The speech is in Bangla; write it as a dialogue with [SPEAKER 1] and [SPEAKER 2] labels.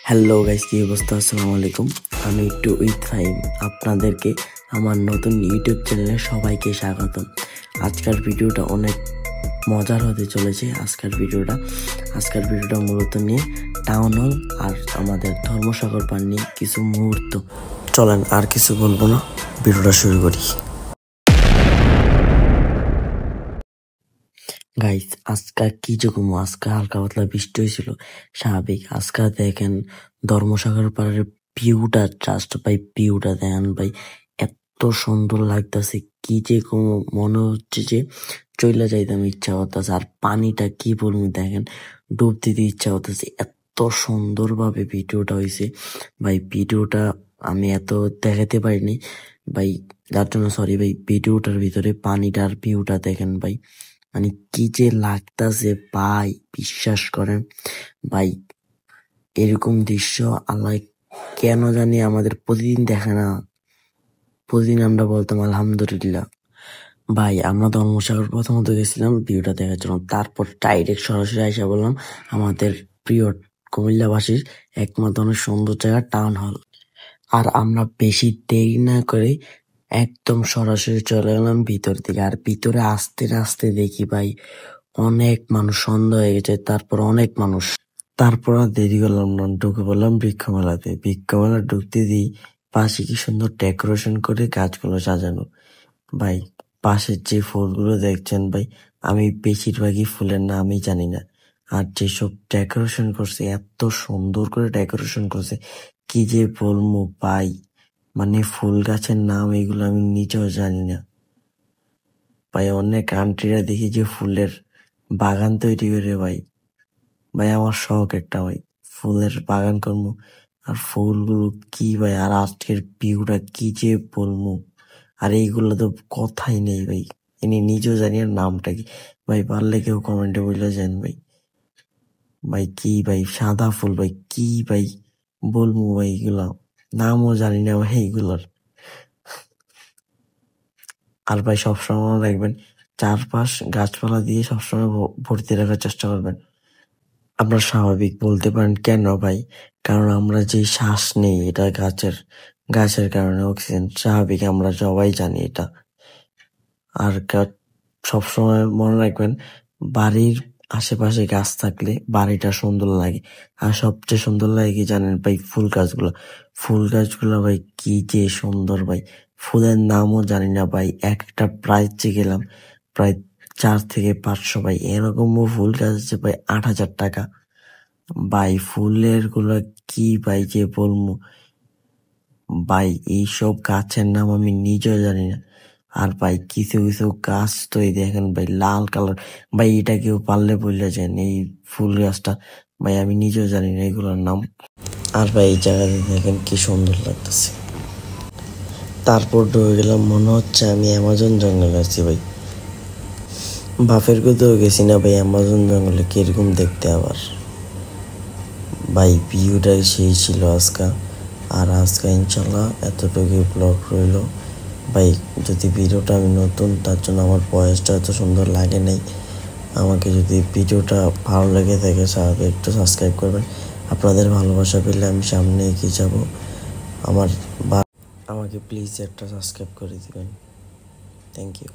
[SPEAKER 1] হ্যালো গাইস, কি অবস্থা? আসসালামু আলাইকুম। আমি টু উইথ ফাইম আপনাদেরকে আমার নতুন ইউটিউব চ্যানেলে সবাইকে স্বাগতম। আজকের ভিডিওটা অনেক মজার হতে চলেছে। আজকের ভিডিওটা মূলত নিয়ে টাউন হল আর আমাদের ধর্মসাগর পার নিয়ে কিছু মুহূর্ত। চলেন আর কিছু বলবো না, ভিডিওটা শুরু করি। গাইস, আজকে কি যখন আজকে হালকা পাতলা বৃষ্টি হয়েছিল, স্বাভাবিক। আজকে দেখেন ধর্মসাগর পাড়ের ভিউটা, জাস্ট ভাই ভিউটা দেখেন ভাই, এত সুন্দর লাগতেছে। কি যে মনে হচ্ছে যে চলে যাইতাম ইচ্ছা করতেছে। আর পানিটা কি বলবো, দেখেন ডুব দিতে ইচ্ছা করতেছে, এত সুন্দর ভাবে ভিডিওটা হয়েছে ভাই। ভিডিওটা আমি এত দেখাতে পারিনি ভাই, যার জন্য সরি ভাই। ভিডিওটার ভিতরে পানিটার ভিউটা দেখেন ভাই, মানে কি যে লাগতাছে ভাই, বিশ্বাস করেন ভাই। এরকম দৃশ্য আল্লাহ কেন জানি আমাদের প্রতিদিন দেখে না। প্রতিদিন আমরা বলতাম আলহামদুলিল্লাহ। ভাই আমরা ধর্মসাগর প্রথমত গেছিলাম ভিউটা দেখার জন্য, তারপর ডাইরেক্ট সরাসরি আইসা বললাম আমাদের প্রিয় কুমিল্লাবাসীর একমাত্র অনেক সুন্দর জায়গা টাউন হল। আর আমরা বেশি দেরি না করে একদম সরাসরি চলে গেলাম ভিতর দিকে। আর ভিতরে আসতে আসতে দেখি ভাই অনেক মানুষ, সন্ধ্যা হয়ে গেছে, তারপর অনেক মানুষ। তারপর আর দেরি করলাম না, ঢুকে পড়লাম বৃক্ষমেলাতে। বৃক্ষমেলা ঢুকতে দিই পাশে কি সুন্দর ডেকোরেশন করে গাছগুলো সাজানো ভাই। পাশের যে ফুলগুলো দেখছেন ভাই, আমি বেশিরভাগই ফুলের নামই জানি না। আর যেসব ডেকোরেশন করছে, এত সুন্দর করে ডেকোরেশন করছে, কি যে বলবো ভাই। মানে ফুল গাছের নাম এগুলো আমি নিজেও জানি না ভাই। অনেক আন্টিরা দেখি যে ফুলের বাগান তৈরি করে ভাই। ভাই আমার শখ একটা ভাই, ফুলের বাগান করবো। আর ফুলগুলো কি ভাই, আর আজকের ভিউটা কি যে বলবো। আর এইগুলো তো কথাই নেই ভাই, ইনি নিজেও জানি আর নামটা কি ভাই। পারলে কেউ কমেন্টে বলে যান ভাই। ভাই কি ভাই, সাদা ফুল ভাই, কি ভাই বলবো ভাই, এগুলা নামও জানি না ভাই এগুলার। আর ভাই সবসময় মনে রাখবেন, চারপাশ গাছপালা দিয়ে সবসময় ভর্তি রাখার চেষ্টা করবেন। আপনার স্বাভাবিক বলতে পারেন কেন ভাই, কারণ আমরা যে শ্বাস নেই এটা গাছের কারণে অক্সিজেন, স্বাভাবিক, আমরা সবাই জানি এটা। আর সবসময় মনে রাখবেন, বাড়ির আশেপাশে গাছ থাকলে বাড়িটা সুন্দর লাগে। আর সবচেয়ে সুন্দর লাগে কি জানেন ভাই, ফুল গাছগুলো ভাই কি যে সুন্দর ভাই। ফুলের নামও জানি না ভাই, একটা প্রাইজ গেলাম প্রায় 400-500 ভাই। এরকম ফুল গাছ আছে ভাই 8,000 টাকা ভাই। ফুলের গুলো কি ভাই যে বলবো ভাই, এইসব গাছের নাম আমি নিজেও জানি না। আর ভাই কিছু কিছু গাছ তো এই দেখেন ভাই, লাল কালার ভাই। এটা কেউ পারলে বললে যান এই ফুল গাছটা ভাই, আমি নিজেও জানি না এগুলোর নাম। আর ভাই এই জায়গাতে দেখেন কি সুন্দর লাগতেছে। তারপর ঢুকে গেলাম, মনে হচ্ছে আমি অ্যামাজন জঙ্গলে আছি ভাই। বাপের কোথাও গেছি না ভাই, অ্যামাজন জঙ্গলে কিরকম দেখতে আবার ভাই। ভিউটাই সেই ছিল আজকে। আর আজকে ইনশাল্লাহ এতটুকু ব্লগ রইল ভাই। যদি ভিডিওটা আমি নতুন, তার জন্য আমার ভয়েসটা এত সুন্দর লাগে নাই। আমাকে যদি ভিডিওটা ভালো লেগে থাকে, স্বাভাবিক একটু সাবস্ক্রাইব করবেন। আপনাদের ভালোবাসা পেলে আমি সামনে এগিয়ে যাব। আমাকে প্লিজ একটা সাবস্ক্রাইব করে দিবেন। Thank you.